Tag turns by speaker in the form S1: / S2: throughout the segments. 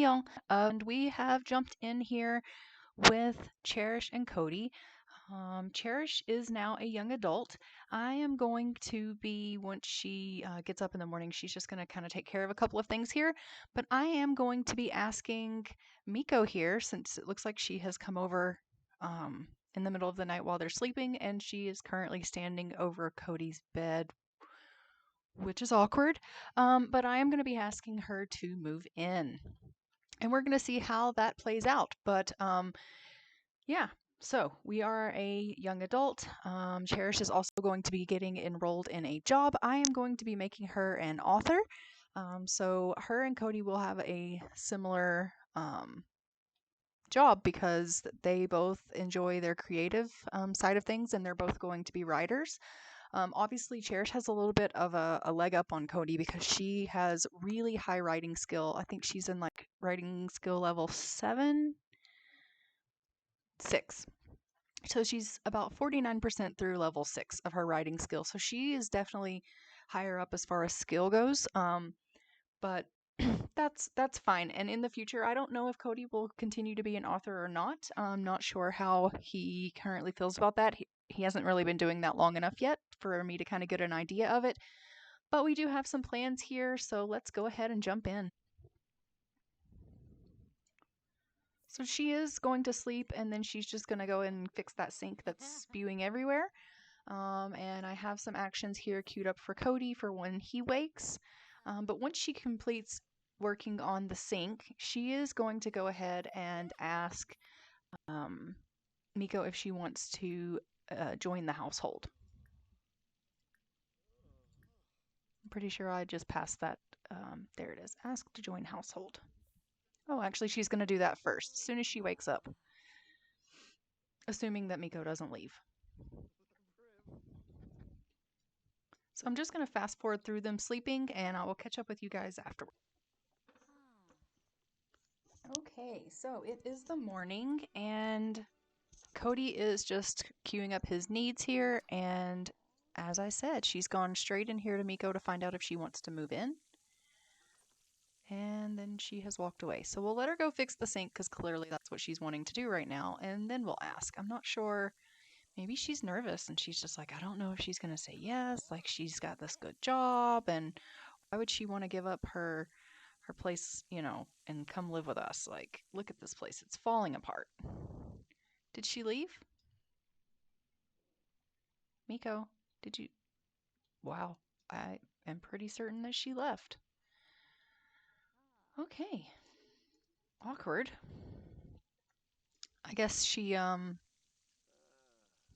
S1: y'all. And we have jumped in here with Cherish and Kody. Cherish is now a young adult. I am going to be, once she gets up in the morning, she's just going to kind of take care of a couple of things here. But I am going to be asking Miko here, since it looks like she has come over in the middle of the night while they're sleeping, and she is currently standing over Kody's bed, which is awkward. But I am going to be asking her to move in. And we're going to see how that plays out. But yeah, so we are a young adult. Cherish is also going to be getting enrolled in a job. I am going to be making her an author. So her and Kody will have a similar job because they both enjoy their creative side of things, and they're both going to be writers. Obviously, Cherish has a little bit of a leg up on Kody because she has really high writing skill. I think she's in like writing skill level 6. So she's about 49% through level 6 of her writing skill. So she is definitely higher up as far as skill goes. But that's fine. And in the future, I don't know if Kody will continue to be an author or not. I'm not sure how he currently feels about that. He hasn't really been doing that long enough yet for me to kind of get an idea of it. But we do have some plans here, so let's go ahead and jump in. So she is going to sleep, and then she's just going to go and fix that sink that's spewing everywhere. And I have some actions here queued up for Kody for when he wakes. But once she completes working on the sink, she is going to go ahead and ask Miko if she wants to join the household. I'm pretty sure I just passed that. There it is. Ask to join household. Oh, actually, she's going to do that first, as soon as she wakes up. Assuming that Miko doesn't leave. So I'm just going to fast forward through them sleeping, and I will catch up with you guys afterward. Okay, so it is the morning, and Kody is just queuing up his needs here, and as I said, she's gone straight in here to Miko to find out if she wants to move in. And then she has walked away. So we'll let her go fix the sink because clearly that's what she's wanting to do right now. And then we'll ask. I'm not sure. Maybe she's nervous and she's just like, I don't know if she's going to say yes. Like, she's got this good job. And why would she want to give up her place, you know, and come live with us? Like, look at this place. It's falling apart. Did she leave? Miko, did you? Wow. I am pretty certain that she left. Okay. Awkward. I guess she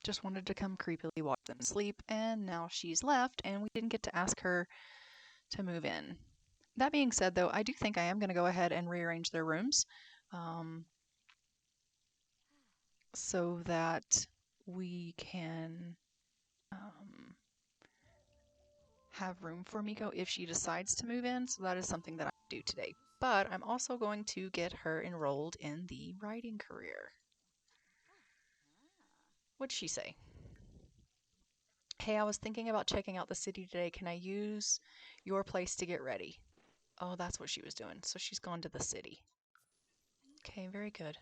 S1: just wanted to come creepily watch them sleep, and now she's left, and we didn't get to ask her to move in. That being said, though, I do think I am going to go ahead and rearrange their rooms so that we can have room for Miko if she decides to move in. So that is something that I do today. But I'm also going to get her enrolled in the writing career. What'd she say? Hey, I was thinking about checking out the city today. Can I use your place to get ready? Oh, that's what she was doing. So she's gone to the city. Okay, very good.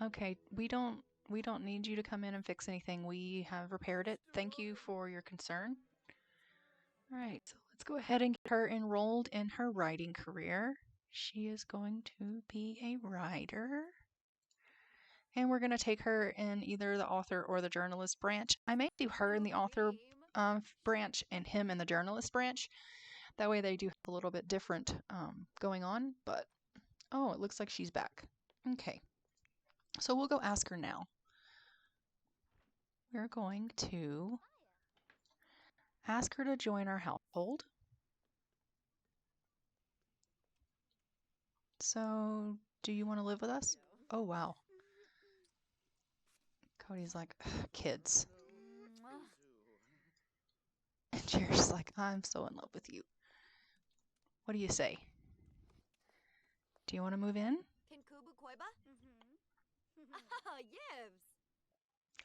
S1: Okay, we don't need you to come in and fix anything. We have repaired it. Thank you for your concern. All right, so let's go ahead and get her enrolled in her writing career. She is going to be a writer. And we're going to take her in either the author or the journalist branch. I may do her in the author branch and him in the journalist branch. That way they do have a little bit different going on. But, oh, it looks like she's back. Okay. So we'll go ask her now. We're going to ask her to join our household. So, do you want to live with us? Oh, wow. Kody's like, kids. And Cherish's like, I'm so in love with you. What do you say? Do you want to move in?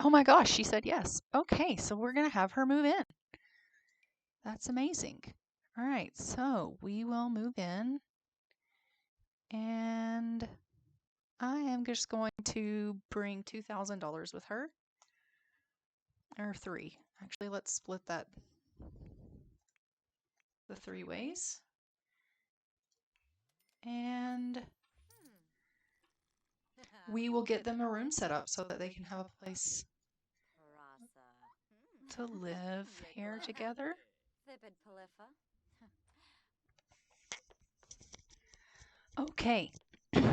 S1: Oh my gosh, she said yes. Okay, so we're going to have her move in. That's amazing. All right, so we will move in. And I am just going to bring $2,000 with her. Or 3. Actually, let's split that the 3 ways. And we will get them a room set up so that they can have a place to live here together. Okay,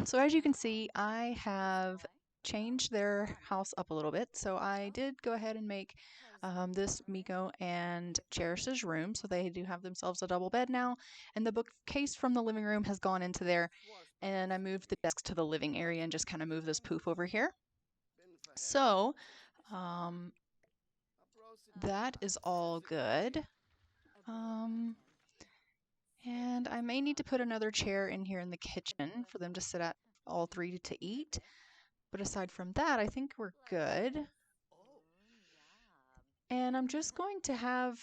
S1: so as you can see, I have changed their house up a little bit. So I did go ahead and make this Miko and Cherish's room. So they do have themselves a double bed now. And the bookcase from the living room has gone into there. And I moved the desk to the living area and just kind of moved this poof over here. So that is all good. And I may need to put another chair in here in the kitchen for them to sit at, all 3 to eat. But aside from that, I think we're good. And I'm just going to have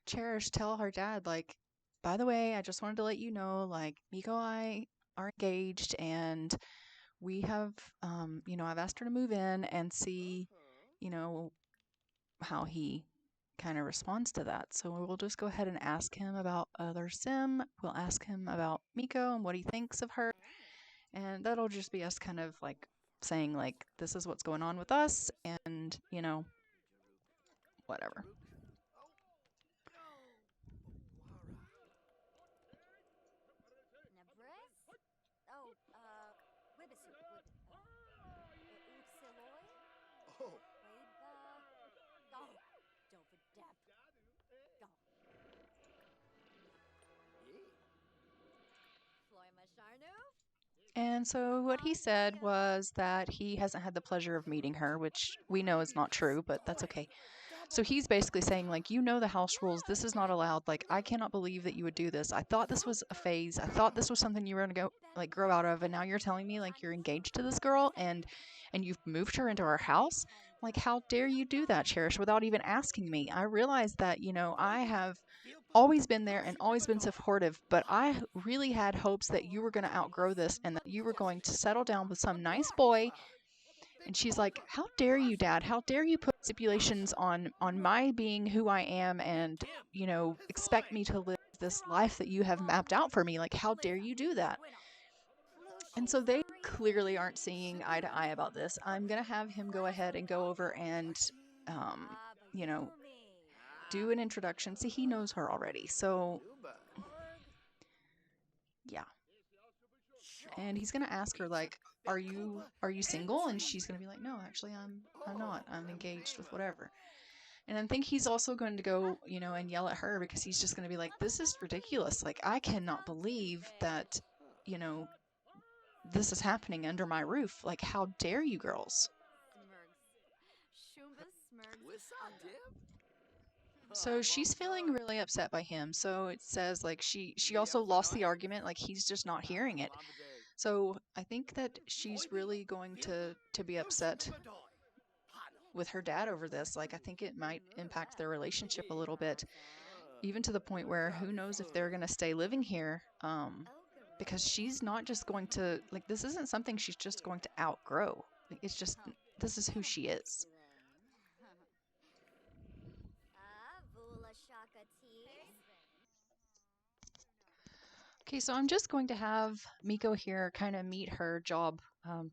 S1: Cherish tell her dad, like, by the way, I just wanted to let you know, like, Miko and I are engaged, and we have, I've asked her to move in and see, how he kind of responds to that. So we'll just go ahead and ask him about other sim. We'll ask him about Miko and what he thinks of her. And that'll just be us kind of like saying like, this is what's going on with us and, whatever. And so what he said was that he hasn't had the pleasure of meeting her, which we know is not true, but that's okay. So he's basically saying, like, the house rules. This is not allowed. Like, I cannot believe that you would do this. I thought this was a phase. I thought this was something you were going to go, like, grow out of. And now you're telling me, like, you're engaged to this girl and you've moved her into our house. Like, how dare you do that, Cherish, without even asking me? I realize that, I have always been there and always been supportive, but I really had hopes that you were going to outgrow this and that you were going to settle down with some nice boy. And she's like, how dare you, Dad? How dare you put stipulations on my being who I am and, expect me to live this life that you have mapped out for me? Like, how dare you do that? And so they clearly aren't seeing eye to eye about this. I'm going to have him go ahead and go over and, do an introduction. See, he knows her already. So, yeah. And he's going to ask her, like, are you single? And she's going to be like, no, actually, I'm not. I'm engaged with whatever. And I think he's also going to go, and yell at her because he's just going to be like, this is ridiculous. Like, I cannot believe that, this is happening under my roof. Like, how dare you girls? So she's feeling really upset by him. So it says, like, she also lost the argument. Like, he's just not hearing it. So I think that she's really going to be upset with her dad over this. Like, I think it might impact their relationship a little bit, even to the point where who knows if they're going to stay living here, because she's not just going to, like, this isn't something she's just going to outgrow. Like, it's just, this is who she is. Okay, so I'm just going to have Miko here kind of meet her job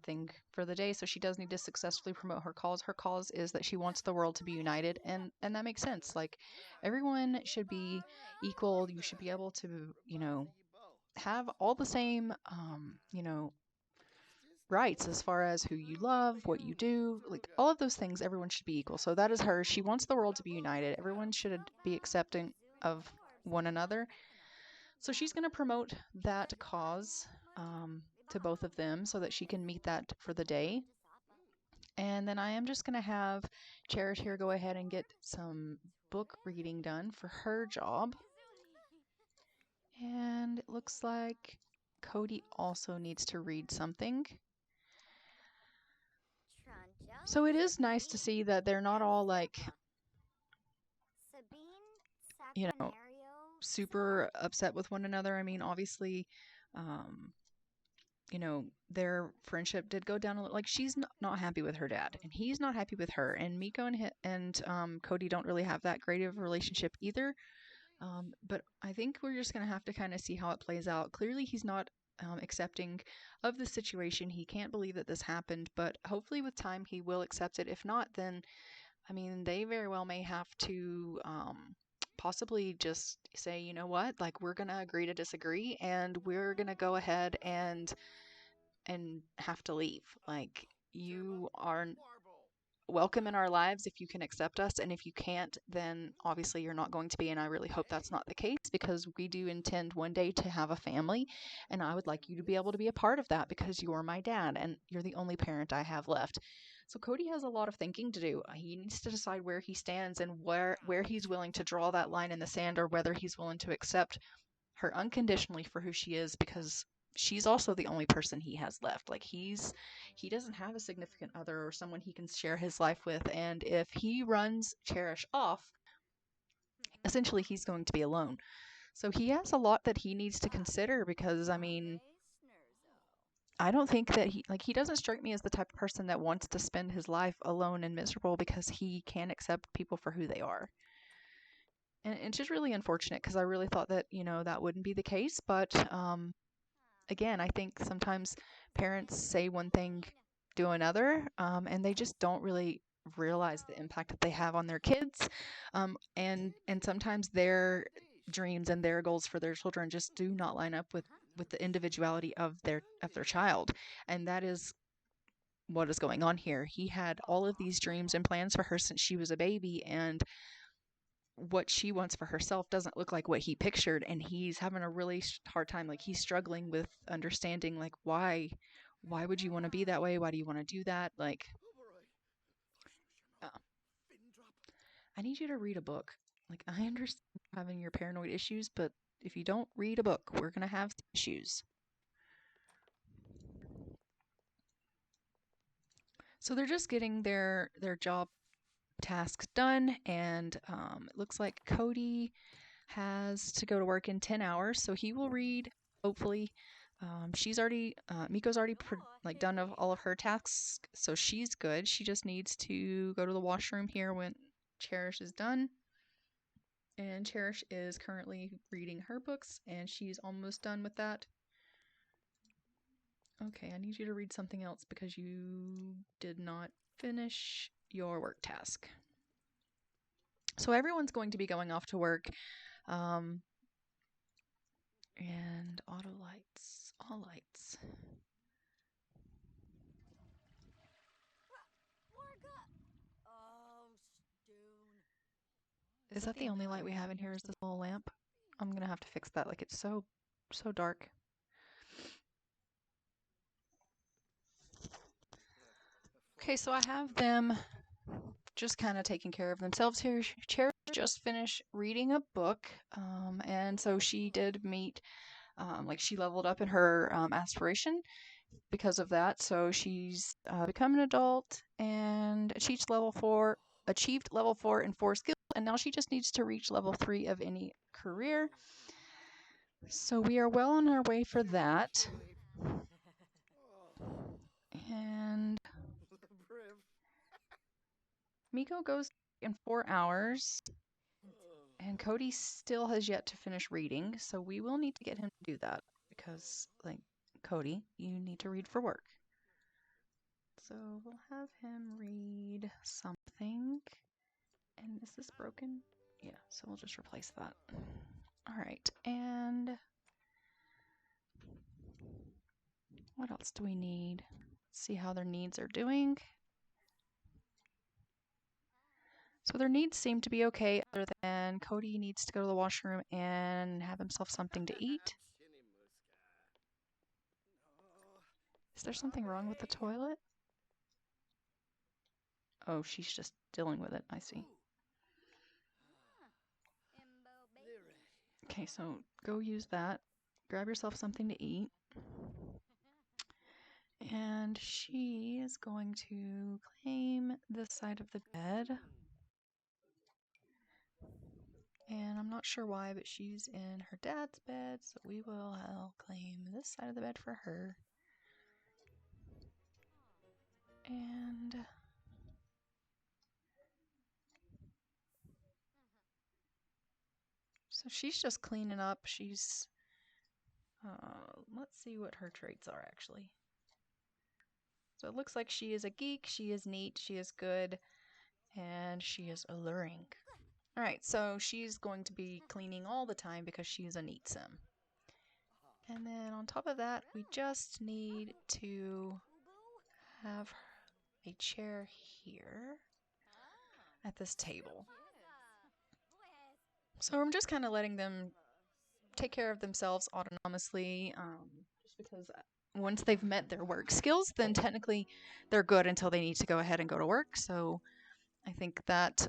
S1: thing for the day. So she does need to successfully promote her cause. Her cause is that she wants the world to be united, and that makes sense. Like, everyone should be equal. You should be able to, have all the same, rights as far as who you love, what you do, like all of those things. Everyone should be equal. So that is her. She wants the world to be united. Everyone should be accepting of one another. So she's going to promote that cause to both of them so that she can meet that for the day. And then I am just going to have Cherish here go ahead and get some book reading done for her job. And it looks like Kody also needs to read something. So it is nice to see that they're not all like, you know, super upset with one another. I mean, obviously, you know, their friendship did go down a little. Like, she's not happy with her dad, and he's not happy with her. And Miko and Kody don't really have that great of a relationship either. But I think we're just going to have to kind of see how it plays out. Clearly, he's not accepting of the situation. He can't believe that this happened, but hopefully with time he will accept it. If not, then, I mean, they very well may have to possibly just say, you know what, like, we're going to agree to disagree, and we're going to go ahead and have to leave. Like, you are welcome in our lives if you can accept us, and if you can't, then obviously you're not going to be, and I really hope that's not the case, because we do intend one day to have a family, and I would like you to be able to be a part of that, because you're my dad and you're the only parent I have left. So Kody has a lot of thinking to do. He needs to decide where he stands and where he's willing to draw that line in the sand, or whether he's willing to accept her unconditionally for who she is, because she's also the only person he has left. Like, he doesn't have a significant other or someone he can share his life with, and if he runs Cherish off, essentially he's going to be alone. So he has a lot that he needs to consider, because I mean, I don't think that he doesn't strike me as the type of person that wants to spend his life alone and miserable because he can't accept people for who they are. And it's just really unfortunate, because I really thought that, you know, that wouldn't be the case. But again, I think sometimes parents say one thing, do another, and they just don't really realize the impact that they have on their kids. And sometimes their dreams and their goals for their children just do not line up with the individuality of their child. And that is what is going on here. He had all of these dreams and plans for her since she was a baby, and what she wants for herself doesn't look like what he pictured, and he's having a really hard time. Like, he's struggling with understanding, like, why would you want to be that way? Why do you want to do that? Like, uh, I need you to read a book. Like, I understand having your paranoid issues, but if you don't read a book, we're gonna have issues. So they're just getting their job tasks done, and it looks like Kody has to go to work in 10 hours, so he will read, hopefully. Miko's already done of all of her tasks, so she's good. She just needs to go to the washroom here when Cherish is done. And Cherish is currently reading her books, and she's almost done with that. Okay, I need you to read something else because you did not finish your work task. So everyone's going to be going off to work. And auto lights, all lights. Is that the only light we have in here, is this little lamp? I'm gonna have to fix that. Like, it's so dark. Okay, so I have them just kind of taking care of themselves here. Cherish just finished reading a book, and so she did meet, like, she leveled up in her aspiration because of that. So she's become an adult and achieved level 4 in 4 skills, and now she just needs to reach level 3 of any career. So we are well on our way for that. And Miko goes in 4 hours, and Kody still has yet to finish reading, so we will need to get him to do that, because, like, Kody, you need to read for work. So we'll have him read something. And is this broken? Yeah, so we'll just replace that. All right, and what else do we need? Let's see how their needs are doing. So their needs seem to be okay, other than Kody needs to go to the washroom and have himself something to eat. Is there something wrong with the toilet? Oh, she's just dealing with it. I see. Okay, so go use that. Grab yourself something to eat. And she is going to claim this side of the bed. And I'm not sure why, but she's in her dad's bed, so we will claim this side of the bed for her. And so she's just cleaning up. She's, let's see what her traits are actually. So it looks like she is a geek, she is neat, she is good, and she is alluring. Alright, so she's going to be cleaning all the time because she is a neat sim. And then on top of that, we just need to have a chair here at this table. So I'm just kind of letting them take care of themselves autonomously, just because once they've met their work skills, then technically they're good until they need to go ahead and go to work. So I think that,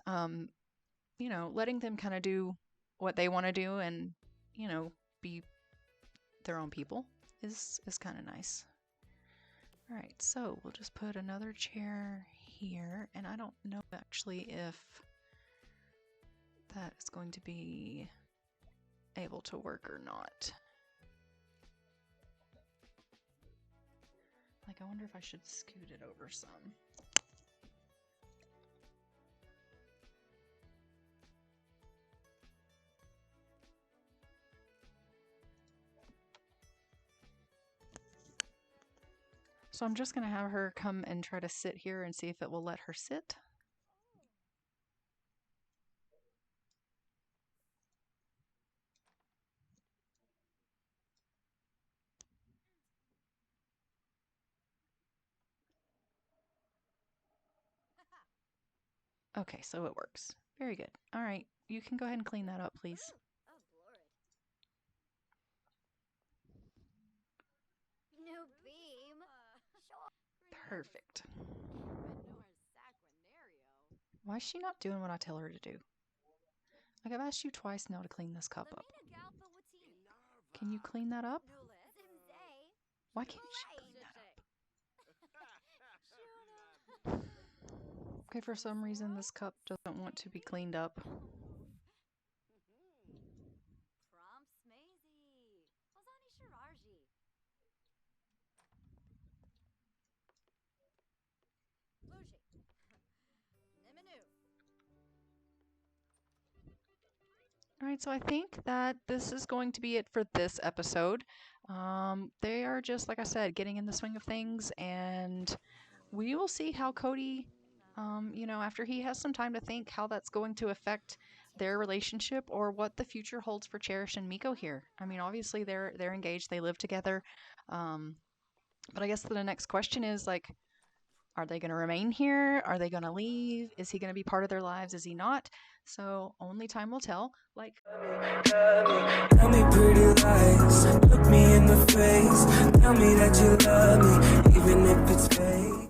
S1: you know, letting them kind of do what they want to do and, you know, be their own people is kind of nice. All right, so we'll just put another chair here, and I don't know actually if that is going to be able to work or not. Like, I wonder if I should scoot it over some. So I'm just going to have her come and try to sit here and see if it will let her sit. Okay, so it works. Very good. All right, you can go ahead and clean that up, please. Perfect. Why is she not doing what I tell her to do? Like, I've asked you twice now to clean this cup up. Can you clean that up? Why can't she clean that up? Okay, for some reason this cup doesn't want to be cleaned up. Alright, so I think that this is going to be it for this episode. They are just, like I said, getting in the swing of things, and we will see how Kody, you know, after he has some time to think, how that's going to affect their relationship or what the future holds for Cherish and Miko here. I mean, obviously they're engaged, they live together, but I guess the next question is, like, are they going to remain here? Are they going to leave? Is he going to be part of their lives? Is he not? So only time will tell. Like, tell me pretty lies, look me in the face, tell me that you love me, even if it's fake.